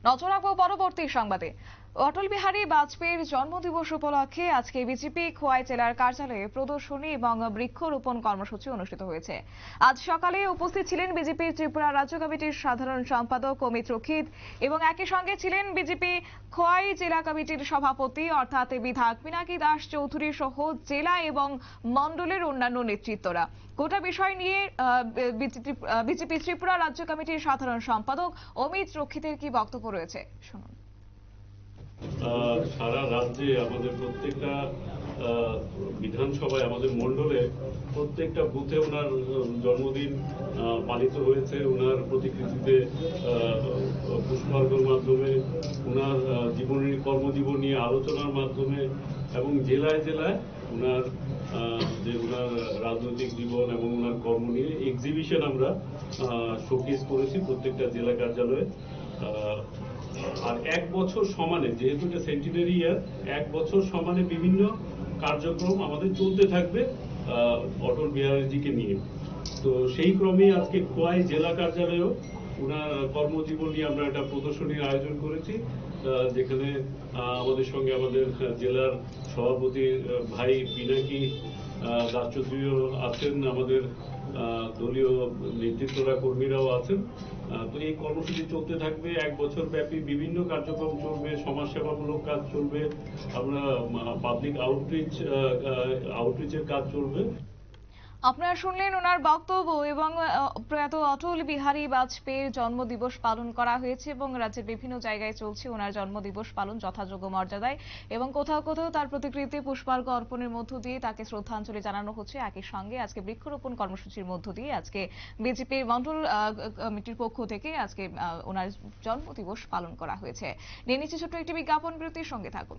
নজর রাখবো পরবর্তী সংবাদে। অটল বিহারী বাজপেয়ীর জন্মদিবস উপলক্ষে আজকে বিজেপি খোয়াই জেলার কার্যালয়ে প্রদর্শনী এবং বৃক্ষরোপণ কর্মসূচি অনুষ্ঠিত হয়েছে। আজ সকালে উপস্থিত ছিলেন বিজেপির ত্রিপুরা রাজ্য কমিটির সাধারণ সম্পাদক অমিত রক্ষিত এবং একই সঙ্গে ছিলেন বিজেপি খোয়াই জেলা কমিটির সভাপতি অর্থাৎ বিধায়ক পিনাকি দাস চৌধুরী সহ জেলা এবং মণ্ডলের অন্যান্য নেতৃত্বরা। গোটা বিষয় নিয়ে বিজেপি ত্রিপুরা রাজ্য কমিটির সাধারণ সম্পাদক অমিত রক্ষিতের কি বক্তব্য রয়েছে শুনুন। সারা রাজ্যে আমাদের প্রত্যেকটা বিধানসভায় আমাদের মণ্ডলে প্রত্যেকটা বুথে ওনার জন্মদিন পালিত হয়েছে। ওনার প্রতিকৃতিতে পুষ্পার্ঘ্যের মাধ্যমে, ওনার জীবনী কর্মজীবন নিয়ে আলোচনার মাধ্যমে এবং জেলায় জেলায় ওনার ওনার রাজনৈতিক জীবন এবং ওনার কর্ম নিয়ে এক্সিবিশন আমরা শোকেস করেছি প্রত্যেকটা জেলা কার্যালয়ে। আর এক বছর সমানে, যেহেতু এটা সেন্টিনারি ইয়ার, এক বছর সমানে বিভিন্ন কার্যক্রম আমাদের চলতে থাকবে অটল বিহারীজিকে নিয়ে। তো সেই ক্রমে আজকে খোয়াই জেলা কার্যালয়েও ওনার কর্মজীবন নিয়ে আমরা একটা প্রদর্শনীর আয়োজন করেছি, যেখানে আমাদের সঙ্গে আমাদের জেলার সভাপতি ভাই পিনাকি দাস চৌধুরীও আছেন, আমাদের দলীয় নেতৃত্বরা কর্মীরাও আছেন। তো এই কর্মসূচি চলতে থাকবে এক বছর ব্যাপী, বিভিন্ন কার্যক্রম চলবে, সমাজসেবামূলক কাজ চলবে, আমরা পাবলিক আউটরিচের কাজ চলবে। আপনারা শুনলেন ওনার বক্তব্য এবং প্রয়াত অটল বিহারী বাজপেয়ীর জন্মদিবস পালন করা হয়েছে এবং রাজ্যের বিভিন্ন জায়গায় চলছে ওনার জন্মদিবস পালন যথাযোগ্য মর্যাদায় এবং কোথাও কোথাও তার প্রতিকৃতি পুষ্পার্ঘ্য অর্পণের মধ্য দিয়ে তাকে শ্রদ্ধাঞ্জলি জানানো হচ্ছে। একই সঙ্গে আজকে বৃক্ষরোপণ কর্মসূচির মধ্য দিয়ে আজকে বিজেপির মন্ডল কমিটির পক্ষ থেকে আজকে ওনার জন্মদিবস পালন করা হয়েছে। নিয়ে নিচ্ছে ছোট্ট একটি বিজ্ঞাপন বিরতির সঙ্গে থাকুন।